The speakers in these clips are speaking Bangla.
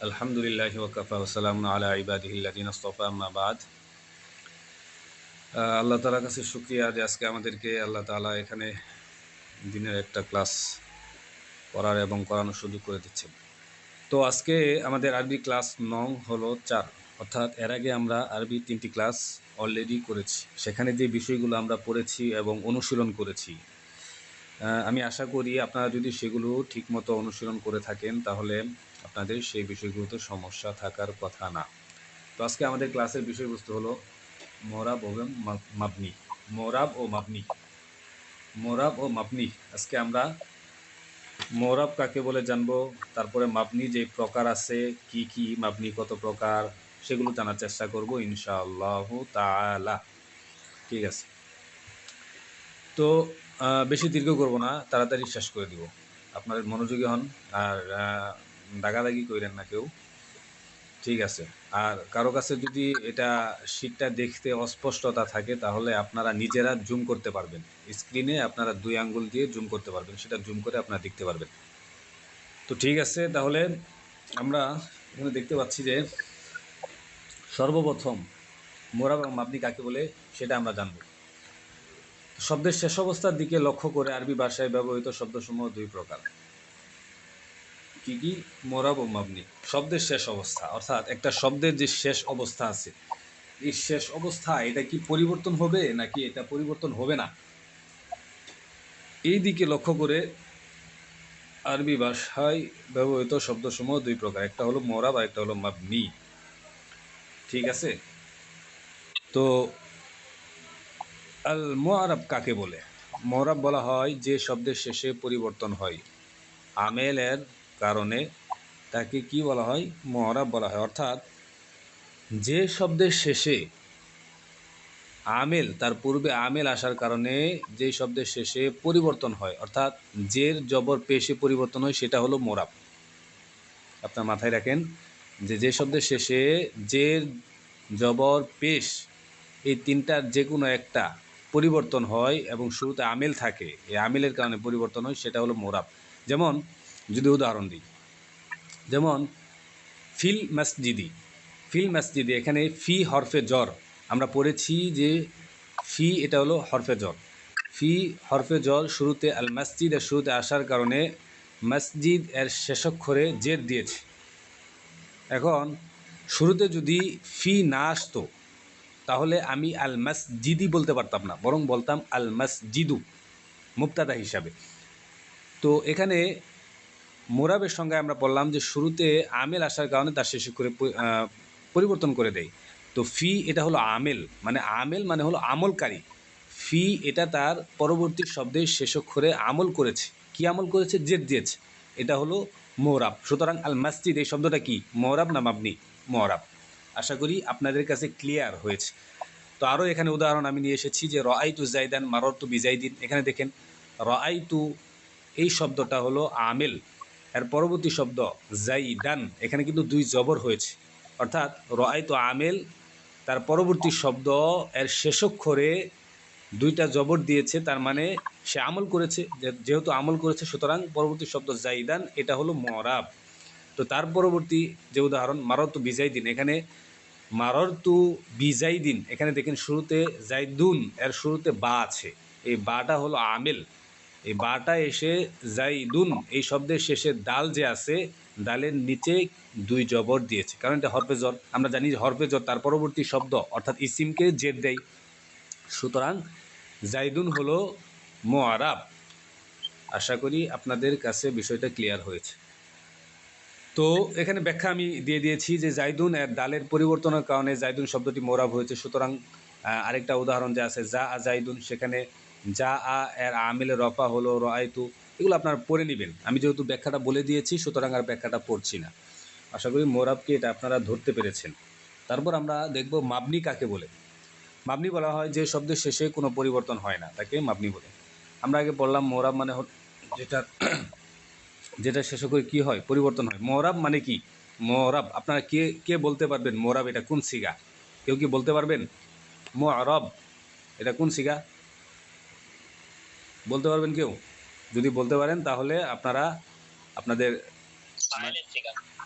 আলহামদুলিল্লাহি ওয়া কাফা ওয়া সালামুন আলা ইবাদিহিল্লাযিনা ইসতাফা আম্মা বাদ। আল্লাহ তাআলার কাছে শুকরিয়া যে আজকে আমাদেরকে আল্লাহ তাআলা এখানে দিনের একটা ক্লাস করার এবং করানোর সুযোগ করে দিচ্ছেন। তো আজকে আমাদের আরবি ক্লাস নং হলো 4, অর্থাৎ এর আগে আমরা আরবি 3টি ক্লাস অলরেডি করেছি। সেখানে যে বিষয়গুলো আমরা পড়েছি এবং অনুশীলন করেছি, আমি আশা করি আপনারা যদি সেগুলো ঠিকমতো অনুশীলন করে থাকেন তাহলে আপনাদের সেই বিষয়গুলোতে সমস্যা থাকার কথা না। তো আজকে আমাদের ক্লাসের বিষয়বস্তু হলো মোরাব এবং মাবনি। মোরাব ও মাবনি। মোরাব ও মাবনি আজকে আমরা মোরাব কাকে বলে জানবো, তারপরে মাবনি যে প্রকার আছে কি কি, মাবনি কত প্রকার, সেগুলো জানার চেষ্টা করব ইনশাআল্লাহু তাআলা। ঠিক আছে, তো বেশি দীর্ঘ করব না, তাড়াতাড়ি শেষ করে দিব। আপনারা মনোযোগী হন আর দাগাদাগি করেন না কেউ, ঠিক আছে? আর কারো কাছে যদি এটা শীটটা দেখতে অস্পষ্টতা থাকে তাহলে আপনারা নিজেরা জুম করতে পারবেন। স্ক্রিনে আপনারা 2 আঙ্গুল দিয়ে জুম করতে পারবেন, সেটা জুম করে আপনারা দেখতে পারবেন। তো ঠিক আছে, তাহলে আমরা এখানে দেখতে পাচ্ছি যে সর্বপ্রথম মোরাব এবং মাবনি কাকে বলে সেটা আমরা জানব। শব্দের শেষ অবস্থার দিকে লক্ষ্য করে আরবি ভাষায় ব্যবহৃত শব্দসমূহ 2 প্রকার। কি কি? মোরাব ও মাবনি। শব্দের শেষ অবস্থা, অর্থাৎ একটা শব্দের যে শেষ অবস্থা আছে, এই শেষ অবস্থা এটা কি পরিবর্তন হবে নাকি এটা পরিবর্তন হবে না, এই দিকে লক্ষ্য করে আরবি ভাষায় ব্যবহৃত শব্দসমূহ 2 প্রকার, একটা হলো মোরাব আর একটা হলো মাবনি। ঠিক আছে, তো আল মুআরাব কাকে বলে? মুআরাব বলা হয় যে শব্দের শেষে পরিবর্তন হয় আমেলের কারণে, তাকে কি বলা হয়? মুআরাব বলা হয়। অর্থাৎ যে শব্দের শেষে আমেল, তার পূর্বে আমেল আসার কারণে যে শব্দের শেষে পরিবর্তন হয়, অর্থাৎ জের জবর পেশে পরিবর্তন হয়, সেটা হলো মোরাব। আপনার মাথায় রাখেন যে যে শব্দের শেষে জের জবর পেশ এই তিনটার যে কোনো একটা পরিবর্তন হয় এবং শুরুতে আমেল থাকে, এই আমেলের কারণে পরিবর্তন হয়, সেটা হলো মোরাব। যেমন যদি উদাহরণ দিই, যেমন ফিল মসজিদি। ফিল মসজিদি, এখানে ফি হরফে জর, আমরা পড়েছি যে ফি এটা হলো হরফে জর। ফি হরফে জর শুরুতে আল মসজিদ এর শুরুতে আসার কারণে মসজিদ এর শেষাক্ষরে জের দিয়েছে। এখন শুরুতে যদি ফি না আসতো তাহলে আমি আল মসজিদি বলতে পারতাম না, বরং বলতাম আল মসজিদু মুবতাদা হিসাবে। তো এখানে মোরাবের সঙ্গে আমরা বললাম যে শুরুতে আমেল আসার কারণে তার শেষে করে পরিবর্তন করে দেয়। তো ফি এটা হলো আমেল, মানে আমেল মানে হলো আমলকারী। ফি এটা তার পরবর্তী শব্দের শেষাক্ষরে আমল করেছে। কি আমল করেছে? জেদ দিয়েছে। এটা হলো মোরাব। সুতরাং আল মসজিদ এই শব্দটা কি, মোরাব না মাবনি? মোরাব। আশা করি আপনাদের কাছে ক্লিয়ার হয়েছে। তো আরও এখানে উদাহরণ আমি নিয়ে এসেছি যে রআইতু জাইদান মাররতু বিজাইদিন। এখানে দেখেন রআইতু এই শব্দটা হলো আমেল, এর পরবর্তী শব্দ জাইদান, এখানে কিন্তু 2 জবর হয়েছে, অর্থাৎ রআইতু আমেল, তার পরবর্তী শব্দ এর শেষাক্ষরে 2টা জবর দিয়েছে, তার মানে সে আমল করেছে। যেহেতু আমল করেছে সুতরাং পরবর্তী শব্দ জাইদান এটা হলো মুআরাব। তো তার পরবর্তী যে উদাহরণ মাররতু বিজাইদিন, এখানে মাররতু বিজাইদিন, এখানে দেখেন শুরুতে জাইদুন এর শুরুতে বা আছে, এই বাটা হলো আমেল। এই বাটা এসে জাইদুন এই শব্দের শেষে দাল যে আছে, দালের নিচে 2 জবর দিয়েছে, কারণ এটা হরফে জর। আমরা জানি যে হরফে জর তার পরবর্তী শব্দ অর্থাৎ ইসিমকে জের দেয়। সুতরাং জাইদুন হলো মুআরাব। আশা করি আপনাদের কাছে বিষয়টা ক্লিয়ার হয়েছে। তো এখানে ব্যাখ্যা আমি দিয়ে দিয়েছি যে জাইদুন এর দালের পরিবর্তনের কারণে জাইদুন শব্দটি মোরাব হয়েছে। সুতরাং আরেকটা উদাহরণ যে আছে যা আ জাইদুন, সেখানে যা আ এর আমিলের রফা হলো রআইতু। এগুলো আপনারা পড়ে নেবেন, আমি যেহেতু ব্যাখ্যাটা বলে দিয়েছি সুতরাং আর ব্যাখ্যাটা পড়ছি না। আশা করি মোরাবকে এটা আপনারা ধরতে পেরেছেন। তারপর আমরা দেখব মাবনি কাকে বলে। মাবনি বলা হয় যে শব্দের শেষে কোনো পরিবর্তন হয় না, তাকে মাবনি বলে। আমরা আগে বললাম মোরাব মানে যেটা যেটা শেষে করে কি হয়, পরিবর্তন হয়। মোরাব মানে কি? মোরাব আপনারা কে কে বলতে পারবেন মোরাব এটা কোন সিগা? কেউ কি বলতে পারবেন মোরাব এটা কোন সিগা? বলতে পারবেন কেউ? যদি বলতে পারেন তাহলে আপনারা আপনাদের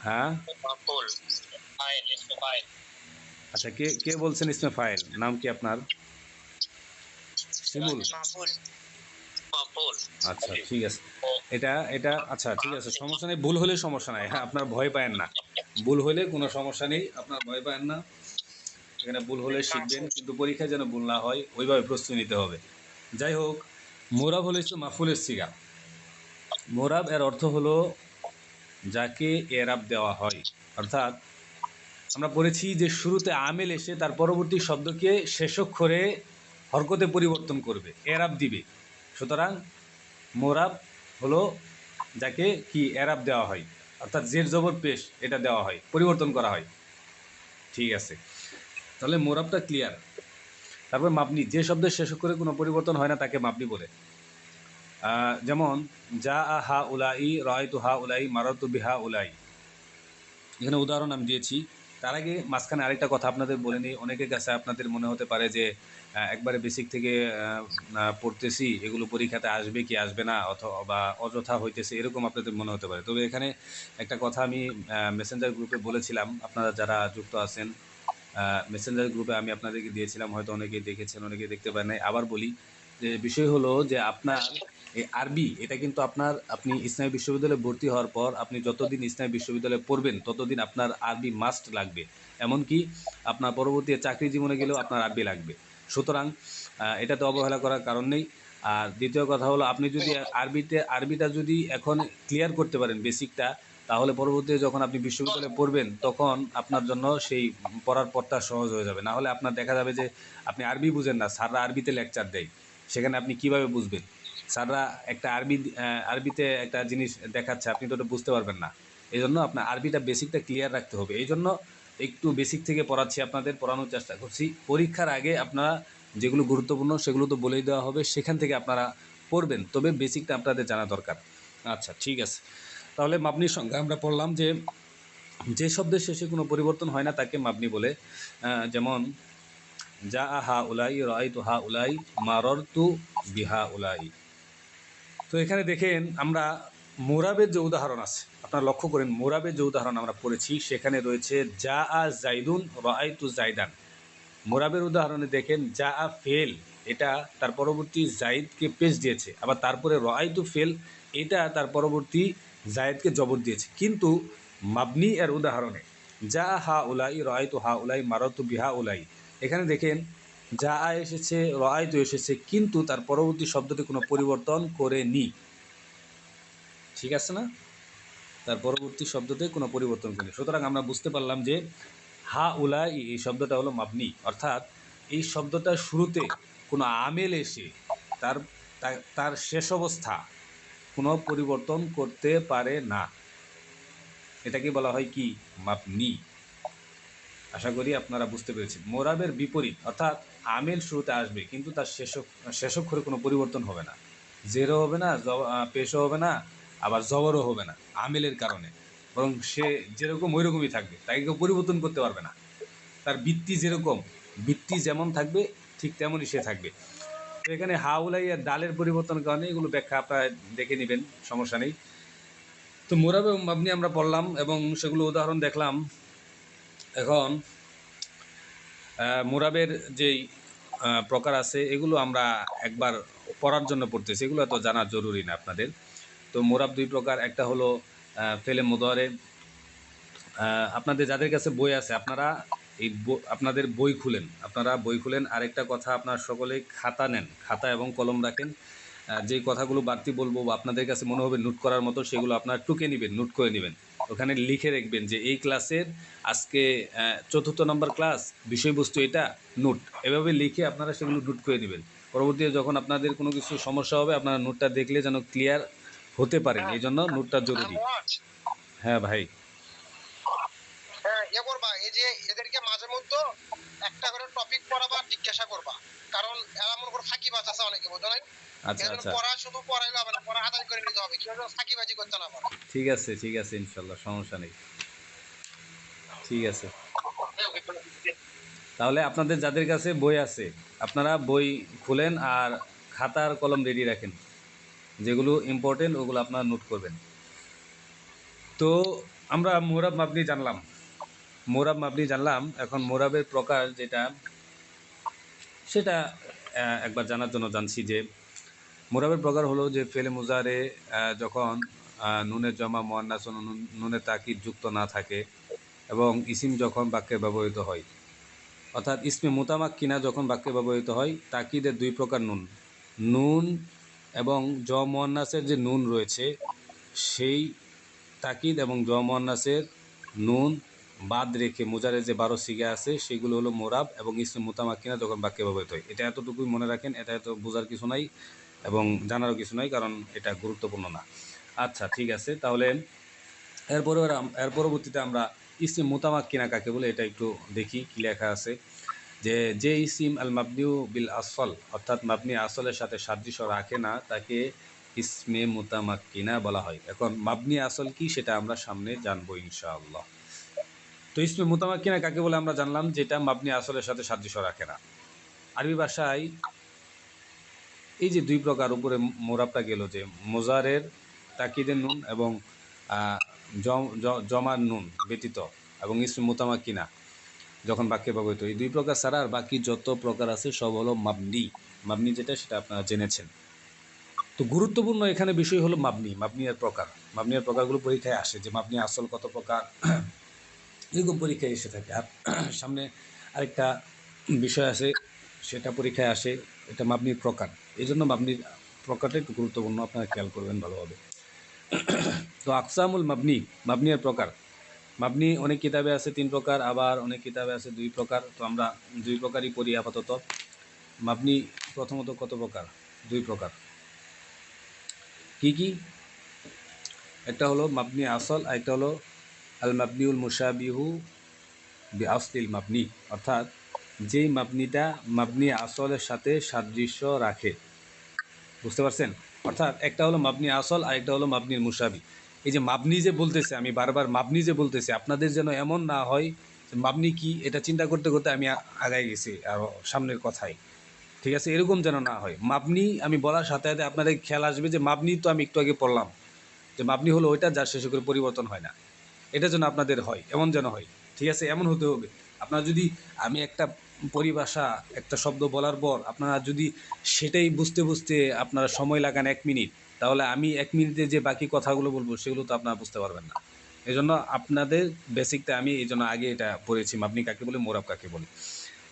হ্যাঁ, আচ্ছা, কে কে বলছেন ইসমে ফাইল? নাম কি আপনার? শিমুল। আচ্ছা, ঠিক আছে। এটা এটা আচ্ছা, ঠিক আছে, সমস্যা নেই। ভুল হলে সমস্যা নাই। হ্যাঁ, আপনার ভয় পায়েন না। ভুল হলে কোনো সমস্যা নেই, আপনার ভয় পায়েন না। এখানে ভুল হলে শিখবেন, কিন্তু পরীক্ষায় যেন ভুল না হয় ওইভাবে প্রস্তুতি নিতে হবে। যাই হোক, মোরাব হলে মাফুলের সিগা। মোরাব এর অর্থ হলো যাকে এরাব দেওয়া হয়, অর্থাৎ আমরা পড়েছি যে শুরুতে আমেল এসে তার পরবর্তী শব্দকে শেষক্ষরে হরকতে পরিবর্তন করবে, এরাব দিবে। সুতরাং মোরাব হলো যাকে কি এরাব দেওয়া হয়, অর্থাৎ জের জবর পেশ এটা দেওয়া হয়, পরিবর্তন করা হয়। ঠিক আছে, তাহলে মোরাবটা ক্লিয়ার। তারপর মাবনি, যে শব্দের শেষক্ষরে কোনো পরিবর্তন হয় না তাকে মাবনি বলে। যেমন যা আ হা উলাই, রায়তু হা উলাই, মারাতু বিহা উলাই। এখানে উদাহরণ আমি দিয়েছি। তার আগে মাঝখানে আরেকটা কথা আপনাদের বলে নিই। অনেকের কাছে আপনাদের মনে হতে পারে যে একবারে বেসিক থেকে পড়তেছি, এগুলো পরীক্ষাতে আসবে কি আসবে না, অথবা অযথা হইতেছে, এরকম আপনাদের মনে হতে পারে। তবে এখানে একটা কথা আমি মেসেঞ্জার গ্রুপে বলেছিলাম, আপনারা যারা যুক্ত আছেন মেসেঞ্জার গ্রুপে আমি আপনাদেরকে দিয়েছিলাম, হয়তো অনেকেই দেখেছেন, অনেকেই দেখতে পারেন নাই। আবার বলি যে বিষয় হলো যে আপনার এই আরবি এটা কিন্তু আপনি ইসলামী বিশ্ববিদ্যালয়ে ভর্তি হওয়ার পর আপনি যতদিন ইসলামী বিশ্ববিদ্যালয়ে পড়বেন ততদিন আপনার আরবি মাস্ট লাগবে। এমনকি আপনার পরবর্তী চাকরি জীবনে গেলেও আপনার আরবি লাগবে। সুতরাং এটাতে অবহেলা করার কারণ নেই। আর দ্বিতীয় কথা হলো, আপনি যদি আরবিটা যদি এখন ক্লিয়ার করতে পারেন বেসিকটা, তাহলে পরবর্তীতে যখন আপনি বিশ্ববিদ্যালয়ে পড়বেন তখন আপনার জন্য সেই পড়ার পথটা সহজ হয়ে যাবে। না হলে আপনার দেখা যাবে যে আপনি আরবি বুঝেন না, স্যাররা আরবিতে লেকচার দেয়, সেখানে আপনি কিভাবে বুঝবেন? স্যাররা একটা আরবিতে একটা জিনিস দেখাচ্ছে, আপনি তো ওটা বুঝতে পারবেন না। এই জন্য আপনার আরবিটা বেসিকটা ক্লিয়ার রাখতে হবে। এই জন্য একটু বেসিক থেকে পড়াচ্ছি, আপনাদের পড়ানোর চেষ্টা করছি। পরীক্ষার আগে আপনারা যেগুলো গুরুত্বপূর্ণ সেগুলো তো বলেই দেওয়া হবে, সেখান থেকে আপনারা পড়বেন, তবে বেসিকটা আপনাদের জানা দরকার। আচ্ছা, ঠিক আছে। তাহলে মাবনির সংজ্ঞা আমরা পড়লাম যে যে শব্দের শেষে কোনো পরিবর্তন হয় না তাকে মাবনি বলে। যেমন যা হা উলাই, রায়তু হা উলাই, মাররতু বিহা উলাই। তো এখানে দেখেন আমরা মোরাবের যে উদাহরণ আছে, আপনারা লক্ষ্য করেন মোরাবের যে উদাহরণ আমরা পড়েছি সেখানে রয়েছে যা আ জাইদুন, রায়তু জাইদান। মোরাবের উদাহরণে দেখেন যা আ ফেল, এটা তার পরবর্তী জাইদকে পেশ দিয়েছে, আবার তারপরে রায়তু ফেল, এটা তার পরবর্তী জায়েদকে জবর দিয়েছে। কিন্তু মাবনি এর উদাহরণে যা হা উলাই, রায়তু হা উলাই, মারতু বিহা উলাই, এখানে দেখেন যা আ এসেছে, রায়তু এসেছে, কিন্তু তার পরবর্তী শব্দটি কোনো পরিবর্তন করেনি। ঠিক আছে না? তার পরবর্তী শব্দতে কোনো পরিবর্তন করেনি। সুতরাং আমরা বুঝতে পারলাম যে হা উলাই এই শব্দটা হলো মাবনি, অর্থাৎ এই শব্দটার শুরুতে কোনো আমেল এসে তার তার শেষ অবস্থা কোনো পরিবর্তন করতে পারে না। এটাকে বলা হয় কি? মাবনি। আশা করি আপনারা বুঝতে পেরেছেন। মোরাবের বিপরীত, অর্থাৎ আমেল শুরুতে আসবে কিন্তু তার শেষক্ষরে কোনো পরিবর্তন হবে না, জেরও হবে না, পেশও হবে না, আবার জবরও হবে না আমেলের কারণে, বরং সে যেরকম ওই রকমই থাকবে, তাকে কেউ পরিবর্তন করতে পারবে না। তার বৃত্তি যেমন থাকবে ঠিক তেমনই সে থাকবে। তো এখানে হাউলাই আর ডালের পরিবর্তনের কারণে এগুলো ব্যাখ্যা আপনারা দেখে নেবেন, সমস্যা নেই। তো মোরাব এবং মাবনি আমরা পড়লাম এবং সেগুলো উদাহরণ দেখলাম। এখন মোরাবের যেই প্রকার আছে এগুলো আমরা একবার পড়ার জন্য পড়তেছি, এগুলো তো জানা জরুরি না আপনাদের। তো মোরাব দুই প্রকার, একটা হলো ফেলে মুদারে। আপনাদের যাদের কাছে বই আছে আপনারা আপনাদের বই খুলেন। আরেকটা কথা, আপনার সকলেই খাতা নেন, খাতা এবং কলম রাখেন। যেই কথাগুলো বাড়তি বলবো বা আপনাদের কাছে মনে হবে নোট করার মতো, সেগুলো আপনারা টুকে নেবেন, নোট করে নেবেন। ওখানে লিখে রাখবেন যে এই ক্লাসের আজকে ৪র্থ নম্বর ক্লাস, বিষয়বস্তু এটা, নোট। এভাবে লিখে আপনারা সেগুলো নোট করে নেবেন। পরবর্তীতে যখন আপনাদের কোনো কিছু সমস্যা হবে আপনারা নোটটা দেখলে যেন ক্লিয়ার হতে পারেন, এই জন্য নোটটা জরুরি। হ্যাঁ ভাই। করবা, এই যে এদেরকে মাঝে মধ্যে একটা করে টপিক পড়াবা, জিজ্ঞাসা করবা, কারণ এরা মনে করো ফাঁকিবাজ আছে অনেকে, বুঝো নাই? আচ্ছা আচ্ছা, পড়া শুধু পড়াইলে হবে না, পড়া আদায় করে নিতে হবে, কেউ যেন ফাঁকিবাজি করতে না পারে। ঠিক আছে ঠিক আছে, ইনশাল্লাহ সমস্যা নেই। ঠিক আছে, তাহলে আপনাদের যাদের কাছে বই আছে আপনারা বই খুলেন আর খাতার কলম রেডি রাখেন, যেগুলো ইম্পর্টেন্ট ওগুলো আপনারা নোট করবেন। তো আমরা মোরাব মাবনি জানলাম, মোরাব মাবনি জানলাম। এখন মোরাবের প্রকার যেটা সেটা একবার জানার জন্য জানছি যে মোরাবের প্রকার হলো যে ফেলে মুজারে যখন নুনের জমা মুয়ান্নাস ও নুনের তাকিদ যুক্ত না থাকে এবং ইসিম যখন বাক্যে ব্যবহৃত হয়, অর্থাৎ ইসমে মুতামাক্কিনা যখন বাক্যে ব্যবহৃত হয়। তাকিদের দুই প্রকার নুন, নুন এবং জ মুয়ান্নাসের যে নুন রয়েছে সেই তাকিদ এবং জ মুয়ান্নাসের নুন বাদ রেখে মুজারে যে 12 সিগা আছে সেগুলো হলো মোরাব এবং ইসমে মুতামাক্কিনা যখন বাক্যে ব্যবহৃত হয়। এটা এতটুকুই মনে রাখেন, এটা এত বোঝার কিছু নাই এবং জানারও কিছু নাই, কারণ এটা গুরুত্বপূর্ণ না। আচ্ছা ঠিক আছে, তাহলে এর পরবর্তীতে আমরা ইসিম মুতামাক্কিনা কাকে বলে এটা একটু দেখি কি লেখা আছে। যে ইসিম আল মাবনিউ বিল আসল, অর্থাৎ মাবনি আসলের সাথে সাদৃশ্য রাখে না, তাকে ইসমে মুতামাক্কিনা বলা হয়। এখন মাবনি আসল কি সেটা আমরা সামনে জানবো ইনশাআল্লাহ। তো ইসমে মুতামাক্কিনা কাকে বলে আমরা জানলাম, যেটা মাবনি আসলের সাথে সাদৃশ্য রাখে না। আরবি ভাষায় এই যে দুই প্রকার উপরে মোরাবটা গেল, যে মোজারের তাকিদের নুন এবং জমার নুন ব্যতীত এবং ইসমে মুতামাক্কিনা যখন বাক্যে ব্যবহৃত, এই দুই প্রকার ছাড়া আর বাকি যত প্রকার আছে সব হলো মাবনি। মাবনি যেটা সেটা আপনারা জেনেছেন। তো গুরুত্বপূর্ণ এখানে বিষয় হলো মাবনি, মাবনি এর প্রকার। মাবনি এর প্রকারগুলো পরীক্ষায় আসে, যে মাবনি আসল কত প্রকার, এরকম পরীক্ষায় এসে থাকে। আর সামনে আরেকটা বিষয় আছে, সেটা পরীক্ষায় আসে, এটা মাবনির প্রকার। এই জন্য মাবনির প্রকারটা একটু গুরুত্বপূর্ণ, আপনারা খেয়াল করবেন ভালোভাবে। তো আকসামুল মাবনি, মাবনি এর প্রকার। মাবনি অনেক কিতাবে আছে 3 প্রকার, আবার অনেক কিতাবে আছে 2 প্রকার। তো আমরা 2 প্রকারই পড়ি আপাতত। মাবনি প্রথমত কত প্রকার? 2 প্রকার। কি কি? একটা হলো মাবনি আসল, আর একটা হলো আল মাবনিউল মুশাবিহু বি আসলিল মাবনি, অর্থাৎ যেই মাবনিটা মাবনি আসলের সাথে সাদৃশ্য রাখে। বুঝতে পারছেন? অর্থাৎ একটা হলো মাবনি আসল আর একটা হলো মাবনির মুশাবি। এই যে মাবনি যে বলতেছে, আমি বারবার মাবনি যে বলতেছি, আপনাদের যেন এমন না হয় যে মাবনি কি এটা চিন্তা করতে করতে আমি আগায় গেছি আরও সামনের কথায়। ঠিক আছে, এরকম যেন না হয়। মাবনি আমি বলার সাথে সাথে আপনাদের খেয়াল আসবে যে মাবনি তো আমি একটু আগে পড়লাম, যে মাবনি হলো ওইটা যার শেষে করে পরিবর্তন হয় না। এটা যেন আপনাদের হয়, এমন যেন হয়। ঠিক আছে, এমন হতে হবে। আপনারা যদি, আমি একটা পরিভাষা একটা শব্দ বলার পর আপনারা যদি সেটাই বুঝতে বুঝতে আপনারা সময় লাগান 1 মিনিট, তাহলে আমি 1 মিনিটে যে বাকি কথাগুলো বলবো সেগুলো তো আপনারা বুঝতে পারবেন না। এই জন্য আপনাদের বেসিকটা আমি এই জন্য আগে এটা পড়েছি, মাবনি কাকে বলে, মোরাব কাকে বলে।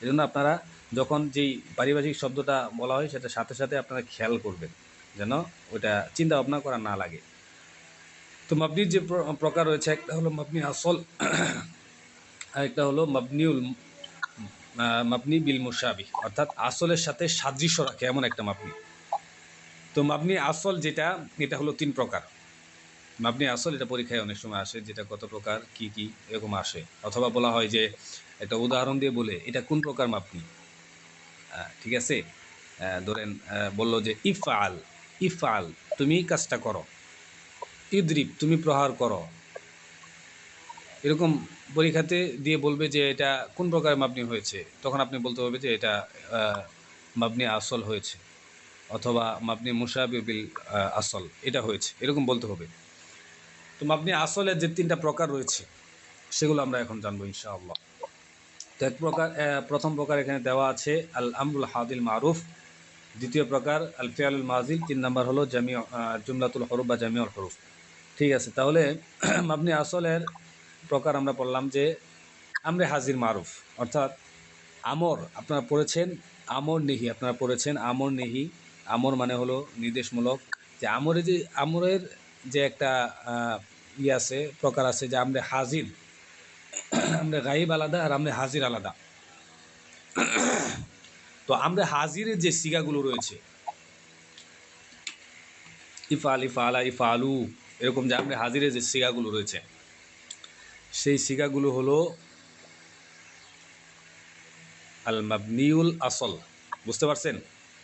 এই জন্য আপনারা যখন যেই পারিভাষিক শব্দটা বলা হয় সেটার সাথে সাথে আপনারা খেয়াল করবেন, যেন ওটা চিন্তা ভাবনা করা না লাগে। তো মাবনির যে প্রকার রয়েছে, একটা হলো মাবনি আসল, আর একটা হলো মাবনি বিল মুশাবিহ, অর্থাৎ আসলের সাথে সাদৃশ্য রাখে এমন একটা মাবনি। তো মাবনি আসল যেটা, এটা হলো 3 প্রকার। মাবনি আসল এটা পরীক্ষায় অনেক সময় আসে, যেটা কত প্রকার কি কি এরকম আসে, অথবা বলা হয় যে একটা উদাহরণ দিয়ে বলে এটা কোন প্রকার মাবনি। ঠিক আছে, ধরেন বলল যে ইফআল, ইফআল তুমি কাজটা করো, ইদরিব তুমি প্রহার করো। এরকম পরীক্ষাতে দিয়ে বলবে যে এটা কোন প্রকার মাবনি হয়েছে, তখন আপনি বলতে হবে যে এটা মাবনি আসল হয়েছে, অথবা মাবনি মুশাবি বিল আসল এটা হয়েছে, এরকম বলতে হবে। তো মাবনি আসলের যে 3টা প্রকার রয়েছে সেগুলো আমরা এখন জানবো ইনশাআল্লাহ। তো প্রথম প্রকার এখানে দেওয়া আছে আল আমরুল হাদিল মারুফ, দ্বিতীয় প্রকার আল ফিয়ালুল মাজিল, 3 নাম্বার হলো জুমলাতুল হরুফ বা জামিউল হরুফ। ঠিক আছে, তাহলে মাবনি আসলের প্রকার আমরা পড়লাম যে আমরে হাজির মারুফ, অর্থাৎ আমর আপনারা পড়েছেন, আমর নেহি আপনারা পড়েছেন, আমর নেহি। আমর মানে হলো নির্দেশমূলক। যে আমরের যে একটা আছে, প্রকার আছে, যে আমরে হাজির, আমরে গাইব আলাদা আর আমরে হাজির আলাদা। তো আমরে হাজিরের যে সিগাগুলো রয়েছে, ইফাল, ইফালা, ইফালু, এরকম যে আমরে হাজিরের যে সিগাগুলো রয়েছে, সেই সিগাগুলো হলো আল মাবনিউল আসল। বুঝতে পারছেন?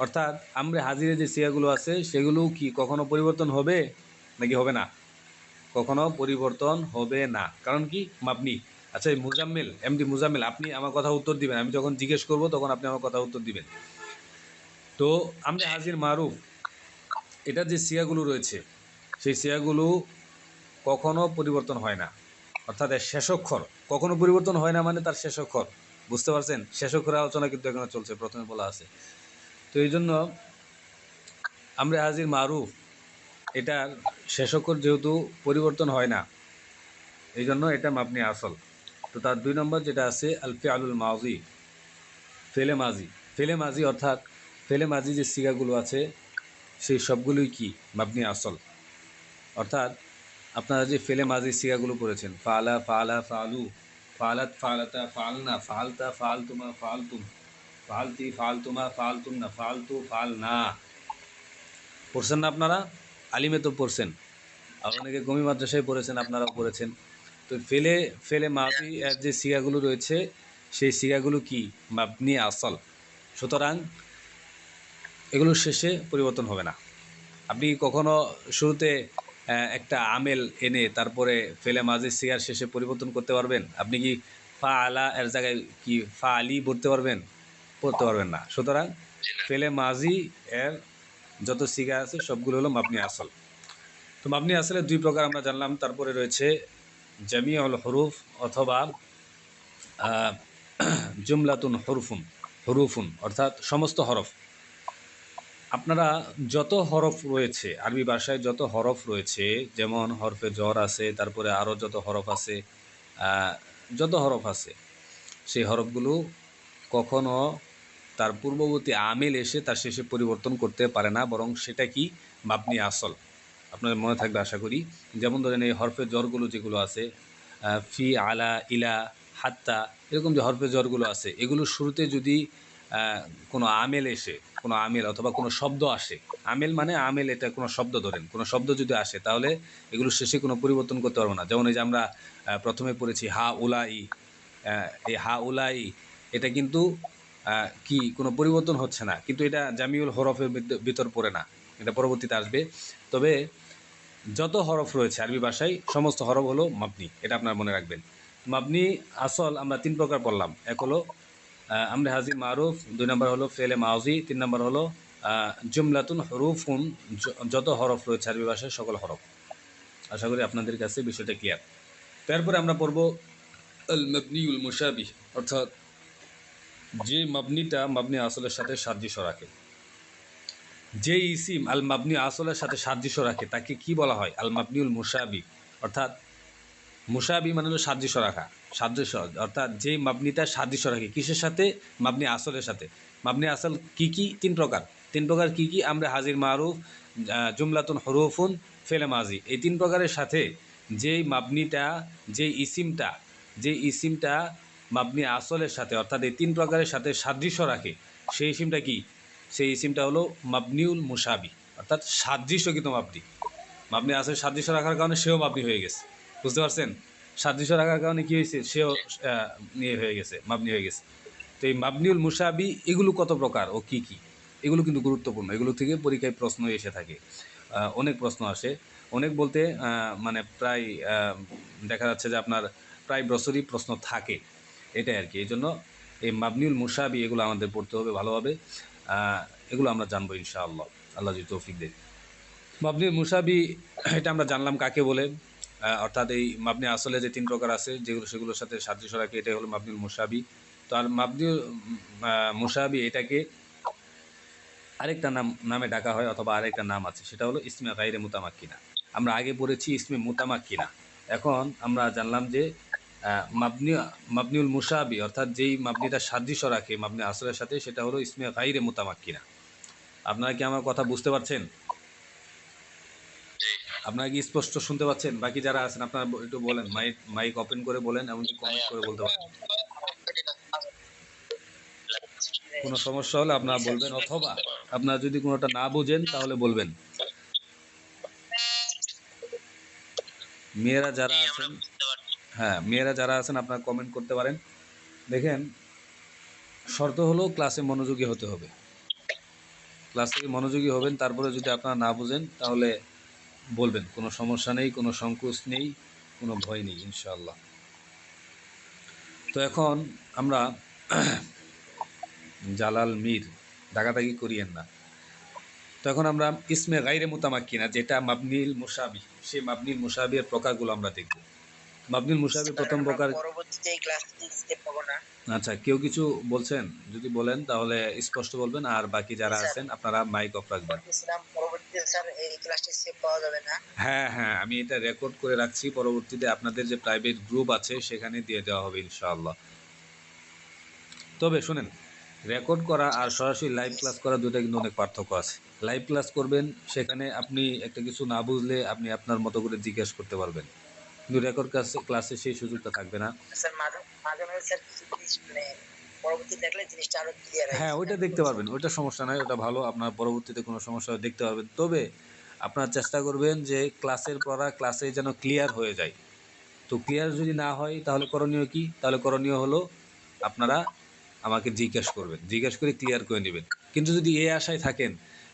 অর্থাৎ আমরে হাজিরের যে সিগাগুলো আছে সেগুলো কি কখনো পরিবর্তন হবে নাকি হবে না? কখনো পরিবর্তন হবে না, কারণ কি মাবনি। আচ্ছা, এই মুজাম্মেল, এমডি মুজাম্মেল, আপনি আমার কথা উত্তর দিবেন, আমি যখন জিজ্ঞেস করব তখন আপনি আমার কথা উত্তর দিবেন। তো আমরে হাজির মারুফ, এটার যে সিয়াগুলো রয়েছে সেই সিয়াগুলো কখনো পরিবর্তন হয় না, অর্থাৎ এর শেষাক্ষর কখনো পরিবর্তন হয় না, মানে তার শেষাক্ষর, বুঝতে পারছেন? শেষাক্ষরের আলোচনা কিন্তু এখনো চলছে, প্রথমে বলা আছে। তো এই জন্য আমরা হাজির মারুফ, এটার শেষাক্ষর যেহেতু পরিবর্তন হয় না, এই জন্য এটা মাবনি আসল। তো তার 2 নম্বর যেটা আছে আল ফিআলুল মাজি, ফেলে মাজি। ফেলে মাজি অর্থাৎ ফেলে মাজি যে সিগাগুলো আছে সেই সবগুলোই কি মাবনি আসল। অর্থাৎ আপনারা যে ফেলে মাজি সিগাগুলো পড়েছেন, ফালা ফালা ফালু, ফালাত ফালাতা ফালনা, ফালতা ফালতুমা ফালতুম, ফালতি ফালতুমা ফালতুমনা, ফালতু ফালনা, পড়ছেন না আপনারা? আলিমে তো পড়ছেন, আর অনেকে কমি মাদ্রাসায় পড়েছেন, আপনারাও পড়েছেন। তো ফেলে ফেলে মাজি এর যে সিগাগুলো রয়েছে সেই সিগাগুলো কি মাবনি আসল। সুতরাং এগুলোর শেষে পরিবর্তন হবে না। আপনি কখনো শুরুতে একটা আমেল এনে তারপরে ফেলে মাঝে সিয়ার শেষে পরিবর্তন করতে পারবেন? আপনি কি ফা আলা এর জায়গায় কি ফা আলি পড়তে পারবেন? পড়তে পারবেন না। সুতরাং ফেলে মাজি এর যত সিগা আছে সবগুলো হলো মাবনি আসল। তো মাবনি আসলে 2 প্রকার আমরা জানলাম। তারপরে রয়েছে জামিউল হুরুফ অথবা জুমলাতুন হুরুফুন অর্থাৎ সমস্ত হরফ। আপনারা যত হরফ রয়েছে আরবি ভাষায়, যত হরফ রয়েছে, যেমন হরফে জ্বর আছে, তারপরে আরও যত হরফ আছে, যত হরফ আছে, সেই হরফগুলো কখনো তার পূর্ববর্তী আমিল এসে তার শেষে পরিবর্তন করতে পারে না, বরং সেটা কি মাবনি আসল। আপনাদের মনে থাকবে আশা করি। যেমন ধরেন এই হরফে জ্বরগুলো যেগুলো আছে, ফি, আলা, ইলা, হাত্তা, এরকম যে হরফে জ্বরগুলো আছে, এগুলোর শুরুতে যদি কোনো আমেল এসে, কোনো আমেল অথবা কোনো শব্দ আসে, আমেল মানে আমেল, এটা কোনো শব্দ ধরেন, কোনো শব্দ যদি আসে তাহলে এগুলো শেষে কোনো পরিবর্তন করতে পারবো না। যেমন এই যে আমরা প্রথমে পড়েছি হা উলাই, এই হা উলাই, এটা কিন্তু কি কোনো পরিবর্তন হচ্ছে না, কিন্তু এটা জামিউল হরফের ভিতর পড়ে না, এটা পরবর্তীতে আসবে। তবে যত হরফ রয়েছে আরবি ভাষায় সমস্ত হরফ হলো মাবনি, এটা আপনার মনে রাখবেন। মাবনি আসল আমরা 3 প্রকার পড়লাম। এক হলো আমরে হাজির মারুফ, 2 নম্বর হলো ফেলে মাউজি, 3 নম্বর হলো জুমলাতুন হরুফুন, যত হরফ রয়েছে আরবি ভাষায় সকল হরফ। আশা করি আপনাদের কাছে বিষয়টা ক্লিয়ার। তারপরে আমরা পড়ব আল মাবনিউল মুশাবিহ, অর্থাৎ যে মাবনিটা মাবনি আসলের সাথে সাদৃশ্য রাখে। যে ইসিম আল মাবনি আসলের সাথে সাদৃশ্য রাখে তাকে কি বলা হয়? আল মাবনিউল মুশাবি। অর্থাৎ মুশাবি মানে হলো সাদৃশ্য রাখা, সাদৃশ্য, অর্থাৎ যে মাবনিটা সাদৃশ্য রাখে কিসের সাথে? মাবনি আসলের সাথে। মাবনি আসল কি কি? 3 প্রকার। 3 প্রকার কি কি? আমরা হাজির মারুফ, জুমলাতুন হরুফুন, ফেলে মাজি, এই 3 প্রকারের সাথে যেই মাবনিটা, যে ইসিমটা মাবনি আসলের সাথে, অর্থাৎ এই 3 প্রকারের সাথে সাদৃশ্য রাখে, সেই ইসিমটা কি? সেই ইসিমটা হলো মাবনিউল মুশাবি, অর্থাৎ সাদৃশ্যকৃত মাবনি। মাবনি আসল সাদৃশ্য রাখার কারণে সেও মাবনি হয়ে গেছে, বুঝতে পারছেন? সাদৃশ্য রাখার কারণে কি হয়েছে? সেও নিয়ে হয়ে গেছে, মাবনি হয়ে গেছে। তো এই মাবনিউল মুশাবি এগুলো কত প্রকার ও কি কি, এগুলো কিন্তু গুরুত্বপূর্ণ। এগুলো থেকে পরীক্ষায় প্রশ্ন এসে থাকে, অনেক প্রশ্ন আসে। অনেক বলতে মানে প্রায় দেখা যাচ্ছে যে আপনার প্রায় বছরই প্রশ্ন থাকে, এটাই আর কি। এই জন্য এই মাবনিউল মুশাবি এগুলো আমাদের পড়তে হবে ভালোভাবে। এগুলো আমরা জানবো ইনশাআল্লাহ, আল্লাহ যদি তৌফিক দেয়। মাবনির মুসাবি, এটা আমরা জানলাম কাকে বলে। অর্থাৎ এই মাবনি আসলে যে 3 প্রকার আছে যেগুলো, সেগুলোর সাথে সাদৃশ্য রাখে, এটাই হলো মাবনিল মুসাবি। তো আর মাবনিল মুসাবি এটাকে আরেকটা নামে ডাকা হয়, অথবা আরেকটা নাম আছে, সেটা হলো ইসমে গায়রে মুতামাক্কিনা। আমরা আগে পড়েছি ইসমে মুতামাক্কিনা, এখন আমরা জানলাম যে মাবনিউল মুসাবি, অর্থাৎ যেই মাবনিটা সাদৃশ্য রাখে মাবনি আসলের সাথে, সেটা হলো ইসমে গায়রে মুতামাক্কিনা। আপনারা কি আমার কথা বুঝতে পারছেন? আপনারা কি স্পষ্ট শুনতে পাচ্ছেন? বাকি যারা আছেন আপনারা একটু বলেন, মাইক ওপেন করে বলেন, এমনকি কমেন্ট করে বলতে পারেন। কোনো সমস্যা হলে আপনারা বলবেন, অথবা আপনারা যদি কোনোটা না বুঝেন তাহলে বলবেন। মেয়েরা যারা আছেন, হ্যাঁ মেয়েরা যারা আছেন আপনারা কমেন্ট করতে পারেন। দেখেন, শর্ত হলো ক্লাসে মনোযোগী হতে হবে, ক্লাস থেকে মনোযোগী হবেন। তারপরে যদি আপনারা না বুঝেন তাহলে বলবেন, কোনো সমস্যা নেই, কোনো সংকোচ নেই, কোনো ভয় নেই ইনশাআল্লাহ। তো এখন আমরা জালাল মীর, ডাকাডাকি করিয়েন না। তো এখন আমরা ইসমে গাইরে মুতামাক্কিনা যেটা মাবনিল মুশাবি, সেই মাবনিল মুশাবির প্রকারগুলো আমরা দেখব। মাবনিল মুশাবি প্রথম প্রকার। পরবর্তীতে এই ক্লাস দিতে পাবো না। আচ্ছা, কেউ কিছু বলছেন? যদি বলেন তাহলে স্পষ্ট বলবেন, আর বাকি যারা স্যার, আছেন আপনারা মাইক অফ রাখবেন। বলতেছিলাম পরবর্তীতে স্যার এই ক্লাসটি সেভ পাওয়া যাবে না। হ্যাঁ হ্যাঁ, আমি এটা রেকর্ড করে রাখছি, পরবর্তীতে আপনাদের যে প্রাইভেট গ্রুপ আছে সেখানে দিয়ে দেওয়া হবে ইনশাআল্লাহ। তবে শুনেন, রেকর্ড করা আর সরাসরি লাইভ ক্লাস করা দুটো কিন্তু অনেক পার্থক্য আছে। লাইভ ক্লাস করবেন, সেখানে আপনি একটা কিছু না বুঝলে আপনি আপনার মতো করে জিজ্ঞেস করতে পারবেন, কিন্তু রেকর্ড ক্লাসে সেই সুযোগটা থাকবে না। স্যার মাঝে মাঝে মাঝে স্যার কিছু জিনিস মানে পরবর্তী দেখলে জিনিসটা আরো ক্লিয়ার হয়। হ্যাঁ, ওইটা দেখতে পারবেন, ওইটা সমস্যা নাই, ওটা ভালো, আপনার পরবর্তীতে কোনো সমস্যা হলে দেখতে পারবেন। তবে আপনারা চেষ্টা করবেন যে ক্লাসের পড়া ক্লাসে যেন ক্লিয়ার হয়ে যায়। তো ক্লিয়ার যদি না হয় তাহলে করণীয় কি? তাহলে করণীয় হলো আপনারা আমাকে জিজ্ঞেস করবেন, জিজ্ঞেস করে ক্লিয়ার করে নেবেন। কিন্তু যদি এই আশায় থাকেন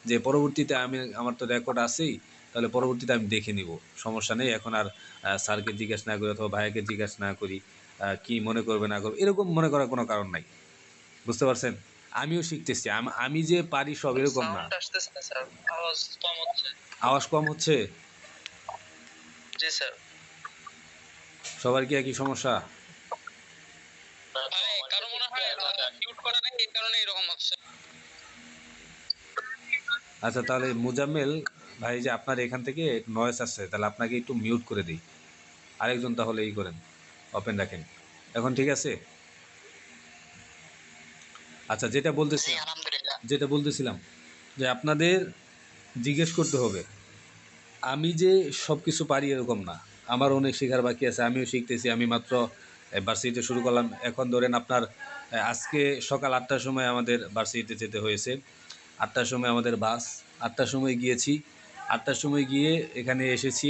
যে পরবর্তীতে আমার তো রেকর্ড আছেই, তাহলে পরবর্তীতে আমি দেখে নিব, সমস্যা নেই, এখন আর স্যারকে জিজ্ঞেস না করি অথবা ভাইয়াকে জিজ্ঞেস না করি, কি মনে করবে না করবে, এরকম মনে করার কোনো কারণ নাই। বুঝতে পারছেন? আমিও শিখতেছি, আমি যে পারি সব এরকম না। সাউন্ড আসতেছে না স্যার, আওয়াজ কম হচ্ছে। আওয়াজ কম হচ্ছে? জি স্যার। সবার কি একই সমস্যা? কারো মনে হয় মিউট করা নাই, এই কারণে এরকম হচ্ছে। আচ্ছা, তাহলে মুজাম্মেল ভাই, যে আপনার এখান থেকে নয়েজ আসছে, তাহলে আপনাকে একটু মিউট করে দিই, আরেকজন তাহলে এই করেন, ওপেন রাখেন। এখন ঠিক আছে? আচ্ছা, যেটা বলতেছিলাম যে আপনাদের জিজ্ঞেস করতে হবে। আমি যে সব কিছু পারি এরকম না, আমার অনেক শেখার বাকি আছে, আমিও শিখতেছি। আমি মাত্র ভার্সিটিতে শুরু করলাম, এখন ধরেন আপনার আজকে সকাল 8টার সময় আমাদের ভার্সিটিতে যেতে হয়েছে। 8টার সময় আমাদের বাস, 8টার সময় গিয়েছি, 8টার সময় গিয়ে এখানে এসেছি